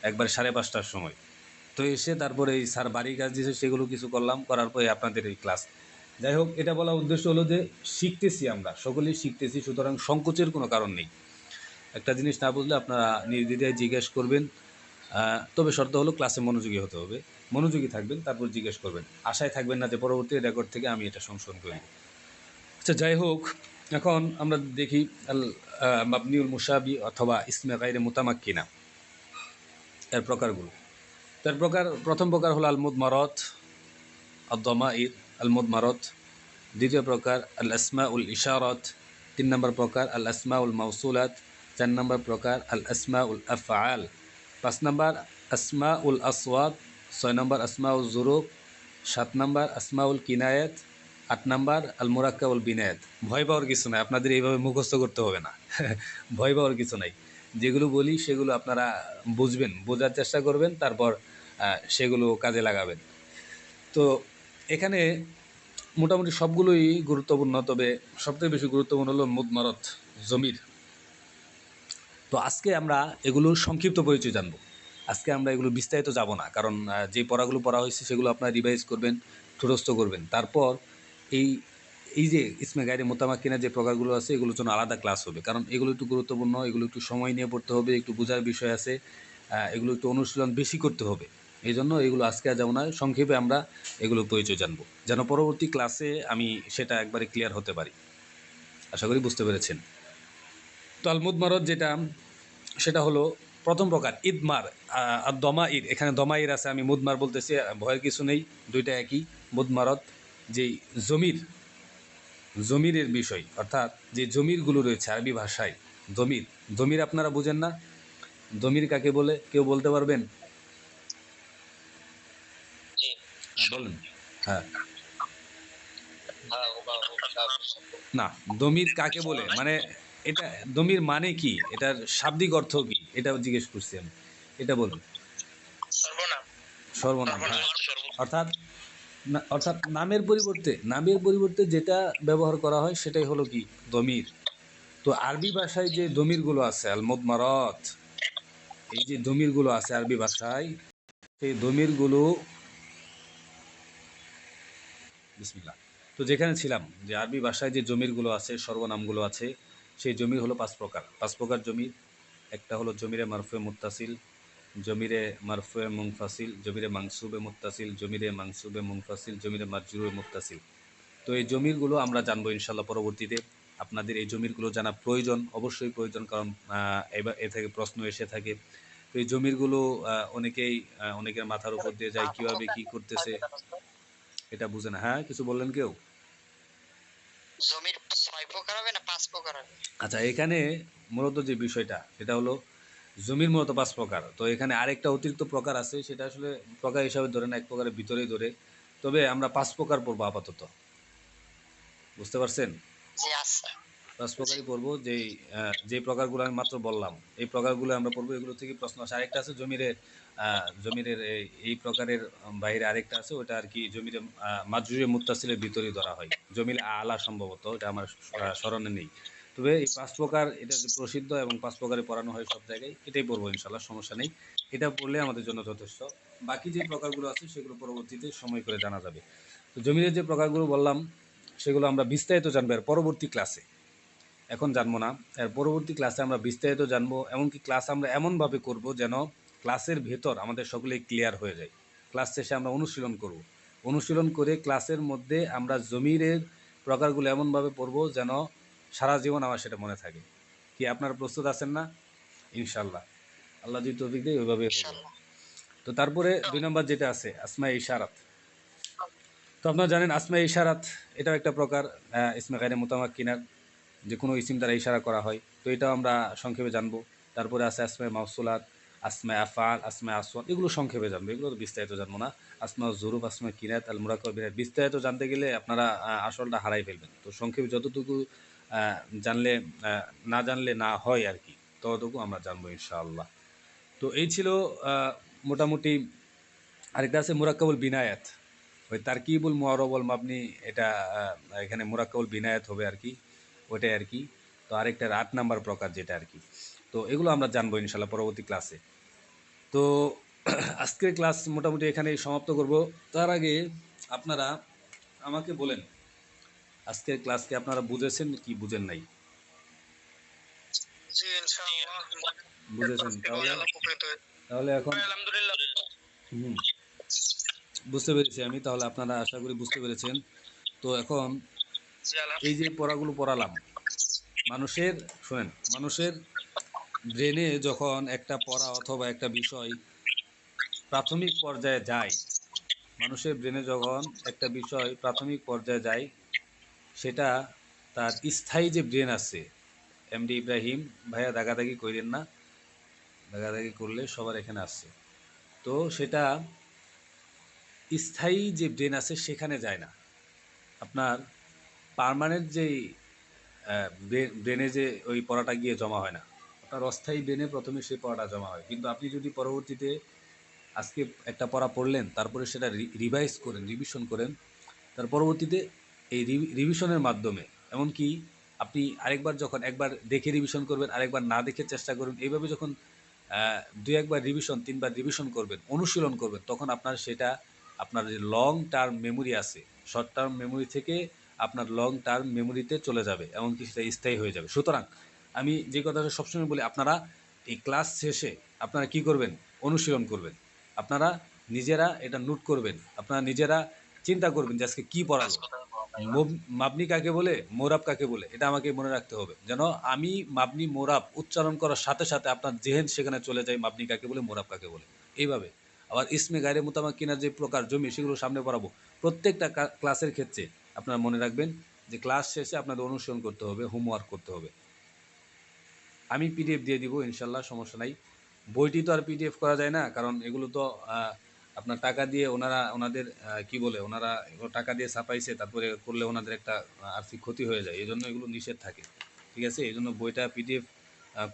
একবার 5:30টার সময়। তো এসে তারপরে এই স্যার বাড়ির কাজ দিয়েছে, সেগুলো কিছু করলাম, করার পরে আপনাদের এই ক্লাস। যাই হোক, এটা বলার উদ্দেশ্য হলো যে শিখতেছি, আমরা সকলেই শিখতেছি, সুতরাং সংকোচের কোনো কারণ নেই। একটা জিনিস না বুঝলে আপনারা নির্দ্বিধায় জিজ্ঞেস করবেন। তবে শর্ত হলো ক্লাসে মনোযোগী হতে হবে, মনোযোগী থাকবেন, তারপর জিজ্ঞেস করবেন, আশায় থাকবেন না যে পরবর্তী রেকর্ড থেকে আমি এটা সংশোধন করি। আচ্ছা, যাই হোক, এখন আমরা দেখি মাবনিউল মুশাবি অথবা ইসমে গায়রে মুতামাক্কিনা এর প্রকারগুলো। তার প্রথম প্রকার হলো আল মুদমারাত আদ-দামাইর, আল মুদমারাত। দ্বিতীয় প্রকার আল আসমাউল ইশারাত। 3 নম্বর প্রকার আল আসমাউল মাউসুলাত। 4 নম্বর প্রকার আল আসমাউল আফআল। 5 নম্বর আসমাউল আসওয়াত। 6 নম্বর আসমাউল জুরুফ। 7 নম্বর আসমাউল কিনায়াত। 8 নম্বর আল মুরাক্কাবুল বিনায়াত। ভয় পাওয়ার কিছু নাই, আপনাদের এইভাবে মুখস্থ করতে হবে না। ভয় পাওয়ার কিছু নাই, যেগুলো বলি সেগুলো আপনারা বুঝবেন, বোঝার চেষ্টা করবেন, তারপর সেগুলো কাজে লাগাবেন। তো এখানে মোটামুটি সবগুলোই গুরুত্বপূর্ণ, তবে সবথেকে বেশি গুরুত্বপূর্ণ হলো মুদমারাত, জমির। তো আজকে আমরা এগুলোর সংক্ষিপ্ত পরিচয় জানব। আজকে আমরা এগুলো বিস্তারিত যাব না, কারণ যে পড়াগুলো পড়া হয়েছে সেগুলো আপনারা রিভাইজ করবেন, ঠুরস্থ করবেন। তারপর এই এই যে ইসমে গায়রে মুতামাক্কিনা যে প্রকারগুলো আছে, এগুলোর জন্য আলাদা ক্লাস হবে, কারণ এগুলো একটু গুরুত্বপূর্ণ, এগুলো একটু সময় নিয়ে পড়তে হবে, একটু বোঝার বিষয় আছে, এগুলো একটু অনুশীলন বেশি করতে হবে। এই জন্য এগুলো আজকে আর যাব না, সংক্ষেপে আমরা এগুলো পরিচয় জানবো, যেন পরবর্তী ক্লাসে আমি সেটা একবারে ক্লিয়ার হতে পারি। আশা করি বুঝতে পেরেছেন। তো আল মুদমারাত যেটা, সেটা হলো প্রথম প্রকার ইদমার আর দমাইর। এখানে দমাইর আছে, আমি মুদমার বলতেছি, ভয়ের কিছু নেই, দুইটা একই। মুদমারাত যেই জমিরের বিষয়, অর্থাৎ যে জমিরগুলো রয়েছে আরবি ভাষায়, জমির আপনারা বুঝেন না? জমির কাকে বলে কেউ বলতে পারবেন? বলেন। হ্যাঁ, না, দমির কাকে বলে, মানে এটা দমির মানে কি, এটার শাব্দিক অর্থ কি, এটা জিজ্ঞেস করছি আমি, এটা বলুন। সর্বনাম। হ্যাঁ, অর্থাৎ নামের পরিবর্তে যেটা ব্যবহার করা হয় সেটাই হলো কি, দমির। তো আরবি ভাষায় যে দমিরগুলো আছে আল মুদমারাত, এই যে দমিরগুলো আছে আরবি ভাষায়, সেই দমিরগুলো, বিসমিল্লাহ। তো যেখানে ছিলাম যে আরবি ভাষায় যে জমিরগুলো আছে, সর্বনামগুলো আছে, সেই জমির হলো 5 প্রকার। 5 প্রকার জমির। একটা হলো জমিরে মারফুয়ে মুত্তাসিল, জমিরে মারফুয়ে মুনফাসিল, জমিরে মানসুবে মুত্তাসিল, জমিরে মানসুবে মুনফাসিল, জমিরে মাজরুরে মুত্তাসিল। তো এই জমিরগুলো আমরা জানবো ইনশাল্লাহ পরবর্তীতে। আপনাদের এই জমিরগুলো জানা প্রয়োজন, অবশ্যই প্রয়োজন, কারণ এবার এ থেকে প্রশ্ন এসে থাকে। তো এই জমিরগুলো অনেকেই অনেকের মাথার উপর দিয়ে যায়, কীভাবে কী করতেছে এটা বুঝে না। হ্যাঁ, কিছু বললেন কেউ? জমির 6 প্রকার হবে না 5 প্রকার হবে? আচ্ছা, এখানে মূলত যে বিষয়টা সেটা হলো জমির মূলত 5 প্রকার। তো এখানে আরেকটা অতিরিক্ত প্রকার আছে, সেটা আসলে প্রকার হিসাবে ধরে না, এক প্রকারের ভিতরেই ধরে। তবে আমরা 5 প্রকার পড়বো আপাতত, বুঝতে পারছেন? জি আচ্ছা। 5 প্রকারই পড়বো, যে প্রকারগুলো আমি মাত্র বললাম এই প্রকারগুলো আমরা পড়বো, এগুলো থেকে প্রশ্ন আসে। আরেকটা আছে জমিরের এই প্রকারের বাইরে আরেকটা আছে, ওটা আর কি জমিরে মাজরুরে মুত্তাসিলের ভিতরেই ধরা হয়, জমির আলা সম্ভবত, এটা আমার স্মরণে নেই। তবে এই 5 প্রকার এটা যে প্রসিদ্ধ এবং 5 প্রকারে পড়ানো হয় সব জায়গায়, এটাই পড়বো ইনশাল্লাহ, সমস্যা নেই। এটা পড়লে আমাদের জন্য যথেষ্ট। বাকি যে প্রকারগুলো আছে সেগুলো পরবর্তীতে সময় করে জানা যাবে। তো জমিরের যে প্রকারগুলো বললাম সেগুলো আমরা বিস্তারিত জানবো এর পরবর্তী ক্লাসে, এখন জানবো না। এর পরবর্তী ক্লাসে আমরা বিস্তারিত জানবো, এমনকি ক্লাস আমরা এমনভাবে করব যেন ক্লাসের ভেতর আমাদের সকলেই ক্লিয়ার হয়ে যায়। ক্লাস শেষে আমরা অনুশীলন করব, অনুশীলন করে ক্লাসের মধ্যে আমরা জমিরের প্রকারগুলো এমনভাবে পড়ব যেন সারা জীবন আমার সেটা মনে থাকে। কি আপনারা প্রস্তুত আছেন না? ইনশাল্লাহ, আল্লাহ যদি তৌফিক দেয় ওইভাবে হবে। ইনশাআল্লাহ। তো তারপরে 2 নম্বর যেটা আছে আসমায়ে ইশারাত। তো আপনারা জানেন আসমায়ে ইশারাত এটাও একটা প্রকার, ইসমে গায়রে মুতামাক্কিনার, যে কোনো ইসিম দ্বারা ইশারা করা হয়। তো এটাও আমরা সংক্ষেপে জানবো। তারপরে আছে আসমায়ে মাউসুলাত, আসমায়ে আফআল, আসমায়ে আসওয়াত, এগুলো সংক্ষেপে জানবো, এগুলো তো বিস্তারিত জানবো না। আসমাউজ জুরুফ, আসমায়ে কিনাত, আল মুরাক্কাব বিনাত, বিস্তারিত জানতে গেলে আপনারা আসলটা হারাই ফেলবেন। তো সংক্ষেপে যতটুকু জানলে না জানলে না হয় আর কি, ততটুকু আমরা জানবো ইনশাআল্লাহ। তো এই ছিল মোটামুটি। আরেকটা আছে মুরাক্কাবুল বিনায়াত, ওই তারকিবুল মুআররাবুল মাবনি, এটা এখানে মুরাক্কাবুল বিনায়াত হবে আর কি, ওইটাই আর কি। তো আরেকটা 8 নাম্বার প্রকার যেটা আর কি। তো এগুলো আমরা জানবো ইনশাল্লাহ পরবর্তী ক্লাসে। তো আজকের ক্লাস মোটামুটি এখানেই সমাপ্ত করব। তার আগে আপনারা আমাকে বলেন, আজকের ক্লাসকে আপনারা বুঝেছেন কি বুঝেন নাই? জি ইনশাআল্লাহ বুঝেছেন? তাহলে উপকৃত হয়েছি। তাহলে এখন আলহামদুলিল্লাহ। হুম, বুঝতে পেরেছি আমি। তাহলে আপনারা আশা করি বুঝতে পেরেছেন। তো এখন জি এই যে পড়াগুলো পড়ালাম, মানুষের শোনেন, মানুষের ব্রেনে যখন একটা পড়া অথবা একটা বিষয় প্রাথমিক পর্যায়ে যায়, মানুষের ব্রেনে যখন একটা বিষয় প্রাথমিক পর্যায়ে যায়, সেটা তার স্থায়ী যে ব্রেন আছে, এমডি ইব্রাহিম ভাইয়া দাগাদাগি করেন না, দাগাদাগি করলে সবার এখানে আসছে। তো সেটা স্থায়ী যে ব্রেন আছে সেখানে যায় না। আপনার পার্মানেন্ট যেই ব্রেনে যে ওই পড়াটা গিয়ে জমা হয় না, আপনার অস্থায়ী ব্রেনে প্রথমে সেই পড়াটা জমা হয়। কিন্তু আপনি যদি পরবর্তীতে আজকে একটা পড়া পড়লেন, তারপরে সেটা রিভাইজ করেন, রিভিশন করেন, তার পরবর্তীতে এই রিভিশনের মাধ্যমে, এমনকি আপনি আরেকবার যখন একবার দেখে রিভিশন করবেন, আরেকবার না দেখে চেষ্টা করবেন, এইভাবে যখন 2-1বার রিভিশন, 3বার রিভিশন করবেন, অনুশীলন করবেন, তখন আপনার সেটা আপনার যে লং টার্ম মেমোরি আছে, শর্ট টার্ম মেমোরি থেকে আপনার লং টার্ম মেমোরিতে চলে যাবে, এমনকি সেটা স্থায়ী হয়ে যাবে। সুতরাং আমি যে কথাটা সবসময় বলি, আপনারা এই ক্লাস শেষে আপনারা কি করবেন? অনুশীলন করবেন। আপনারা নিজেরা এটা নোট করবেন, আপনারা নিজেরা চিন্তা করবেন যে আজকে কী পড়ালো, মাবনি কাকে বলে, মোরাব কাকে বলে, এটা আমাকে মনে রাখতে হবে, যেন আমি মাবনি মোরাব উচ্চারণ করার সাথে সাথে আপনার জেহেন সেখানে চলে যায় মাবনি কাকে বলে, মোরাব কাকে বলে। এইভাবে আবার ইসমে গায়রে মুতামাক্কিনার যে প্রকার জমি, সেগুলো সামনে পড়াবো। প্রত্যেকটা ক্লাসের ক্ষেত্রে আপনারা মনে রাখবেন যে ক্লাস শেষে আপনাদের অনুসরণ করতে হবে, হোমওয়ার্ক করতে হবে। আমি পিডিএফ দিয়ে দিব ইনশাল্লাহ, সমস্যা নাই। বইটি তো আর পিডিএফ করা যায় না, কারণ এগুলো তো আপনার টাকা দিয়ে ওনাদের কি বলে, ওনারা এগুলো টাকা দিয়ে ছাপাইছে, তারপরে করলে ওনাদের একটা আর্থিক ক্ষতি হয়ে যায়, এই জন্য এগুলো নিষেধ থাকে। ঠিক আছে, এই জন্য বইটা পিডিএফ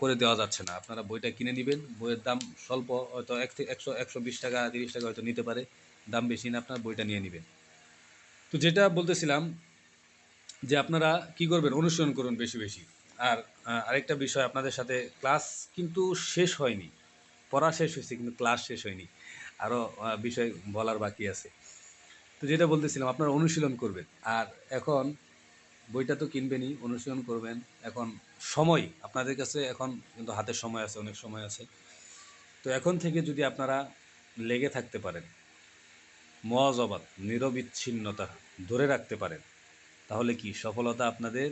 করে দেওয়া যাচ্ছে না। আপনারা বইটা কিনে নেবেন, বইয়ের দাম স্বল্প, হয়তো 100-120 টাকা 30 টাকা হয়তো নিতে পারে, দাম বেশি না, আপনার বইটা নিয়ে নেবেন। তো যেটা বলতেছিলাম যে আপনারা কি করবেন, অনুসরণ করুন বেশি বেশি। আর আরেকটা বিষয় আপনাদের সাথে, ক্লাস কিন্তু শেষ হয়নি, পড়া শেষ হয়েছে কিন্তু ক্লাস শেষ হয়নি, আরও বিষয় বলার বাকি আছে। তো যেটা বলতেছিলাম, আপনারা অনুশীলন করবেন। আর এখন বইটা তো কিনবেনই, অনুশীলন করবেন। এখন সময় আপনাদের কাছে, এখন কিন্তু হাতে সময় আছে, অনেক সময় আছে। তো এখন থেকে যদি আপনারা লেগে থাকতে পারেন, মুওয়াজাবাত, নিরবিচ্ছিন্নতা ধরে রাখতে পারেন, তাহলে কি সফলতা আপনাদের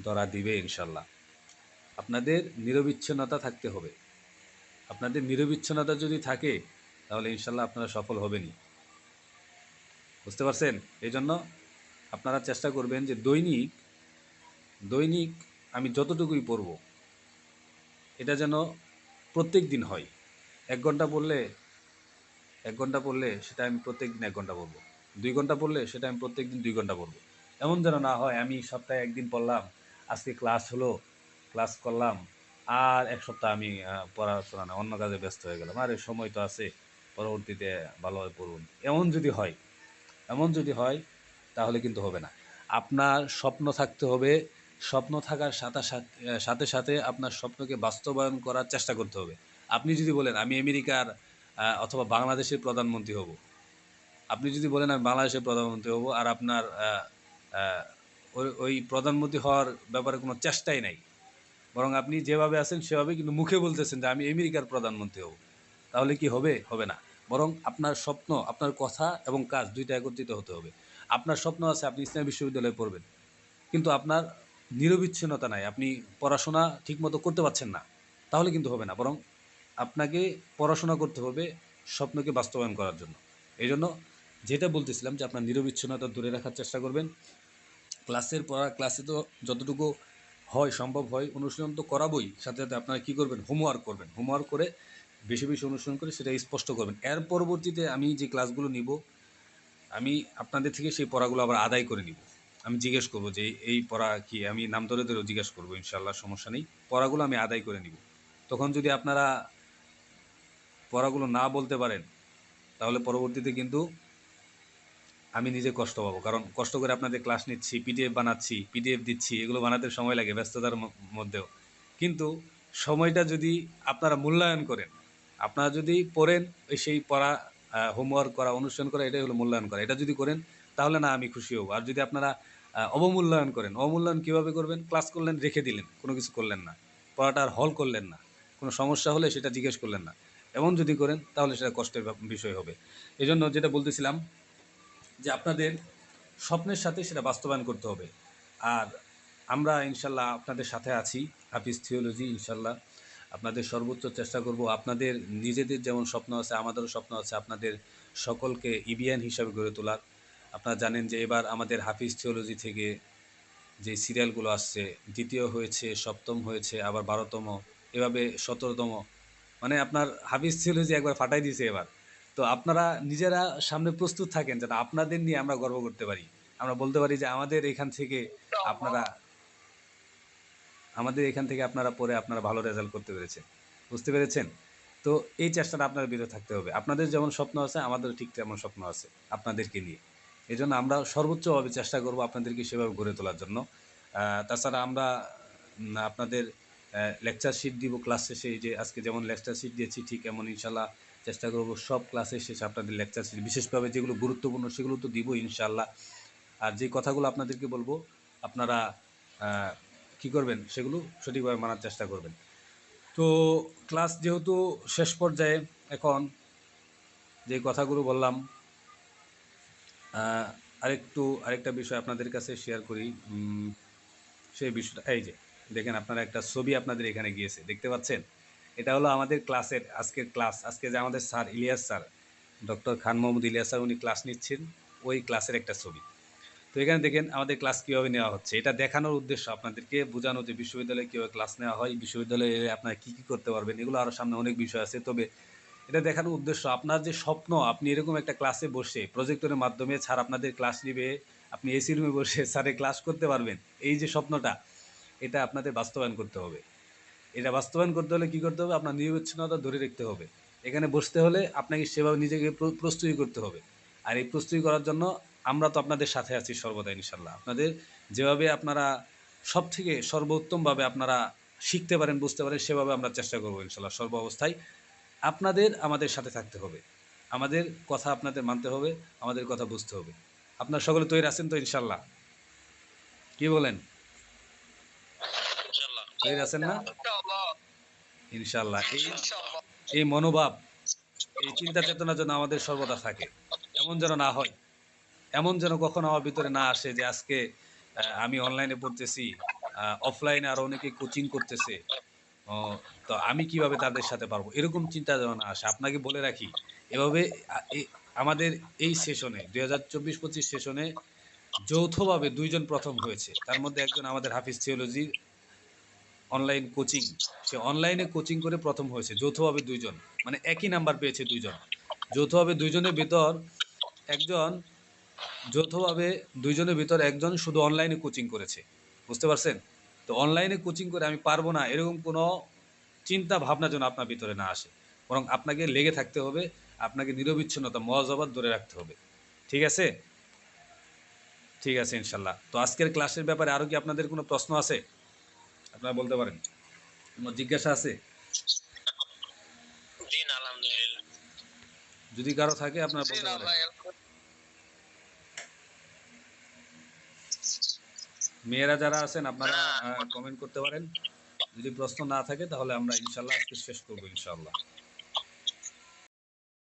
ধরা দিবে ইনশাল্লাহ। আপনাদের নিরবিচ্ছিন্নতা থাকতে হবে। আপনাদের নিরবিচ্ছিন্নতা যদি থাকে তাহলে ইনশাল্লাহ আপনারা সফল হবেনই। বুঝতে পারছেন? এই জন্য আপনারা চেষ্টা করবেন যে দৈনিক দৈনিক আমি যতটুকুই পড়ব এটা যেন প্রত্যেক দিন হয়। 1 ঘন্টা পড়লে 1 ঘন্টা পড়লে সেটা আমি প্রত্যেক দিন 1 ঘন্টা পড়ব। 2 ঘন্টা পড়লে সেটা আমি প্রত্যেক দিন 2 ঘন্টা পড়ব। এমন যেন না হয় আমি সপ্তাহে একদিন পড়লাম, আজকে ক্লাস হলো, ক্লাস করলাম, আর 1 সপ্তাহ আমি পড়াশোনা না অন্য কাজে ব্যস্ত হয়ে গেলাম, আরে সময় তো আছে, পরবর্তীতে ভালোভাবে পড়ুন। এমন যদি হয় তাহলে কিন্তু হবে না। আপনার স্বপ্ন থাকতে হবে। স্বপ্ন থাকার সাথে সাথে আপনার স্বপ্নকে বাস্তবায়ন করার চেষ্টা করতে হবে। আপনি যদি বলেন আমি আমেরিকার অথবা বাংলাদেশের প্রধানমন্ত্রী হব, আপনি যদি বলেন আমি বাংলাদেশের প্রধানমন্ত্রী হব, আর আপনার ওই প্রধানমন্ত্রী হওয়ার ব্যাপারে কোনো চেষ্টাই নাই, বরং আপনি যেভাবে আছেন সেভাবে কিন্তু মুখে বলতেছেন যে আমি আমেরিকার প্রধানমন্ত্রী হব, তাহলে কি হবে? হবে না। বরং আপনার স্বপ্ন, আপনার কথা এবং কাজ দুইটা একত্রিত হতে হবে। আপনার স্বপ্ন আছে আপনি ইসলামী বিশ্ববিদ্যালয়ে পড়বেন, কিন্তু আপনার নিরবিচ্ছিন্নতা নাই, আপনি পড়াশোনা ঠিকমতো করতে পারছেন না, তাহলে কিন্তু হবে না। বরং আপনাকে পড়াশোনা করতে হবে স্বপ্নকে বাস্তবায়ন করার জন্য। এই জন্য যেটা বলতেছিলাম যে আপনার নিরবিচ্ছিন্নতা দূরে রাখার চেষ্টা করবেন। ক্লাসের পড়া, ক্লাসে তো যতটুকু হয় সম্ভব হয় অনুশীলন তো করাবই, সাথে সাথে আপনারা কী করবেন? হোমওয়ার্ক করবেন। হোমওয়ার্ক করে বেশি বেশি অনুশীলন করে সেটা স্পষ্ট করবেন। এর পরবর্তীতে আমি যে ক্লাসগুলো নিব, আমি আপনাদের থেকে সেই পড়াগুলো আবার আদায় করে নিব। আমি জিজ্ঞেস করব যে এই পড়া কি, আমি নাম ধরে ধরেও জিজ্ঞেস করবো, ইনশাআল্লাহ সমস্যা নেই। পড়াগুলো আমি আদায় করে নিব। তখন যদি আপনারা পড়াগুলো না বলতে পারেন তাহলে পরবর্তীতে কিন্তু আমি নিজে কষ্ট পাবো, কারণ কষ্ট করে আপনাদের ক্লাস নিচ্ছি, পিডিএফ বানাচ্ছি, পিডিএফ দিচ্ছি, এগুলো বানাতে সময় লাগে ব্যস্ততার মধ্যেও। কিন্তু সময়টা যদি আপনারা মূল্যায়ন করেন, আপনারা যদি পড়েন, ওই সেই পড়া, হোমওয়ার্ক করা, অনুসরণ করা, এটাই হলো মূল্যায়ন করা। এটা যদি করেন তাহলে না আমি খুশি হব। আর যদি আপনারা অবমূল্যায়ন করেন, অবমূল্যায়ন কীভাবে করবেন? ক্লাস করলেন, রেখে দিলেন, কোনো কিছু করলেন না, পড়াটা আর হল করলেন না, কোনো সমস্যা হলে সেটা জিজ্ঞেস করলেন না, এমন যদি করেন তাহলে সেটা কষ্টের বিষয় হবে। এই জন্য যেটা বলতেছিলাম যে আপনাদের স্বপ্নের সাথে সেটা বাস্তবায়ন করতে হবে। আর আমরা ইনশাল্লাহ আপনাদের সাথে আছি, হাফিজ থিওলজি, ইনশাল্লাহ আপনাদের সর্বোচ্চ চেষ্টা করব। আপনাদের নিজেদের যেমন স্বপ্ন আছে, আমাদেরও স্বপ্ন আছে আপনাদের সকলকে ইবিয়ান হিসাবে গড়ে তোলার। আপনারা জানেন যে এবার আমাদের হাফিজ থিওলজি থেকে যে সিরিয়ালগুলো আসছে, দ্বিতীয় হয়েছে, সপ্তম হয়েছে, আবার 12তম, এভাবে 17তম, মানে আপনার হাফিজ থিওলজি একবার ফাটাই দিয়েছে এবার। তো আপনারা নিজেরা সামনে প্রস্তুত থাকেন যেন আপনাদের নিয়ে আমরা গর্ব করতে পারি, আমরা বলতে পারি যে আমাদের এখান থেকে আপনারা পড়ে আপনারা ভালো রেজাল্ট করতে পেরেছেন। বুঝতে পেরেছেন? তো এই চেষ্টাটা আপনার ভিতরে থাকতে হবে। আপনাদের যেমন স্বপ্ন আছে আমাদেরও ঠিক তেমন স্বপ্ন আছে আপনাদেরকে নিয়ে। এই জন্য আমরা সর্বোচ্চভাবে চেষ্টা করব আপনাদেরকে সেভাবে গড়ে তোলার জন্য। তাছাড়া আমরা আপনাদের লেকচার শিট দিব ক্লাস শেষে। এই যে আজকে যেমন লেকচার শিট দিয়েছি, ঠিক এমন ইনশাল্লাহ চেষ্টা করব সব ক্লাসের শেষে আপনাদের লেকচার শিট, বিশেষভাবে যেগুলো গুরুত্বপূর্ণ সেগুলো তো দিব ইনশাল্লাহ। আর যে কথাগুলো আপনাদেরকে বলবো আপনারা কী করবেন? সেগুলো সঠিকভাবে মানার চেষ্টা করবেন। তো ক্লাস যেহেতু শেষ পর্যায়ে, এখন যে কথাগুলো বললাম, আরেকটা বিষয় আপনাদের কাছে শেয়ার করি। সেই বিষয়টা এই যে দেখেন, আপনারা একটা ছবি আপনাদের এখানে গিয়েছে, দেখতে পাচ্ছেন? এটা হলো আমাদের ক্লাসের আজকের ক্লাস। আজকে যে আমাদের sir Ilias sir, doctor Khan Mohammad Ilias sir, উনি ক্লাস নিচ্ছেন, ওই ক্লাসের একটা ছবি। তো এখানে দেখেন আমাদের ক্লাস কীভাবে নেওয়া হচ্ছে। এটা দেখানোর উদ্দেশ্য আপনাদেরকে বোঝানো যে বিশ্ববিদ্যালয়ে কীভাবে ক্লাস নেওয়া হয়, বিশ্ববিদ্যালয়ে আপনারা কী কী করতে পারবেন, এগুলো আরও সামনে অনেক বিষয় আছে। তবে এটা দেখানোর উদ্দেশ্য আপনার যে স্বপ্ন, আপনি এরকম একটা ক্লাসে বসে প্রজেক্টরের মাধ্যমে স্যার আপনাদের ক্লাস নিবে, আপনি এসি রুমে বসে স্যারের ক্লাস করতে পারবেন, এই যে স্বপ্নটা, এটা আপনাদের বাস্তবায়ন করতে হবে। এটা বাস্তবায়ন করতে হলে কী করতে হবে? আপনার নিরবিচ্ছিন্নতা ধরে রাখতে হবে। এখানে বসতে হলে আপনাকে সেভাবে নিজেকে প্রস্তুতি করতে হবে। আর এই প্রস্তুতি করার জন্য আমরা তো আপনাদের সাথে আছি সর্বদা ইনশাল্লাহ। আপনাদের যেভাবে আপনারা সব থেকে সর্বোত্তমভাবে আপনারা শিখতে পারেন, বুঝতে পারেন, সেভাবে আমরা চেষ্টা করবো ইনশাল্লাহ। সর্ব অবস্থায় আপনাদের আমাদের সাথে থাকতে হবে, আমাদের কথা আপনাদের মানতে হবে, আমাদের কথা বুঝতে হবে। আপনার সকলে তৈরি আছেন তো ইনশাল্লাহ? কি বলেন? ইনশাআল্লাহ। তৈরি আছেন না? ইনশাআল্লাহ। ইনশাল্লাহ। ইনশাআল্লাহ। এই মনোভাব, এই চিন্তা চেতনা যেন আমাদের সর্বদা থাকে। এমন যেন না হয়, এমন যেন কখনো আমার ভিতরে না আসে যে আজকে আমি অনলাইনে পড়তেছি, অফলাইনে আরও অনেকে কোচিং করতেছে, ও, তো আমি কিভাবে তাদের সাথে পারবো, এরকম চিন্তা ভাবনা আসে। আপনাকে বলে রাখি, এভাবে আমাদের এই সেশনে 2024-25 সেশনে যৌথভাবে 2 জন প্রথম হয়েছে। তার মধ্যে একজন আমাদের হাফিজ থিওলজির অনলাইন কোচিং, সে অনলাইনে কোচিং করে প্রথম হয়েছে। যৌথভাবে 2 জন, মানে একই নাম্বার পেয়েছে 2 জন। যৌথভাবে 2 জনের ভিতর একজন, যৌথভাবে 2 জনের ভিতর একজন শুধু অনলাইনে কোচিং করেছে। বুঝতে পারছেন? তো অনলাইনে কোচিং করে আমি পারবো না এরকম কোনো চিন্তা ভাবনা যেন আপনার ভিতরে না আসে, বরং আপনাকে লেগে থাকতে হবে, আপনাকে নিরবিচ্ছিন্নতা মওয়াজাবাত ধরে রাখতে হবে। ঠিক আছে? ঠিক আছে ইনশাল্লাহ। তো আজকের ক্লাসের ব্যাপারে আরও কি আপনাদের কোনো প্রশ্ন আছে? আপনারা বলতে পারেন, কোনো জিজ্ঞাসা আছে? জি না, আলহামদুলিল্লাহ। যদি কারো থাকে আপনারা জি বলতে না পারেন। ভাই, মেয়েরা যারা আছেন আপনারা কমেন্ট করতে পারেন। যদি প্রশ্ন না থাকে তাহলে আমরা ইনশাল্লাহ আজকে শেষ করবো ইনশাল্লাহ।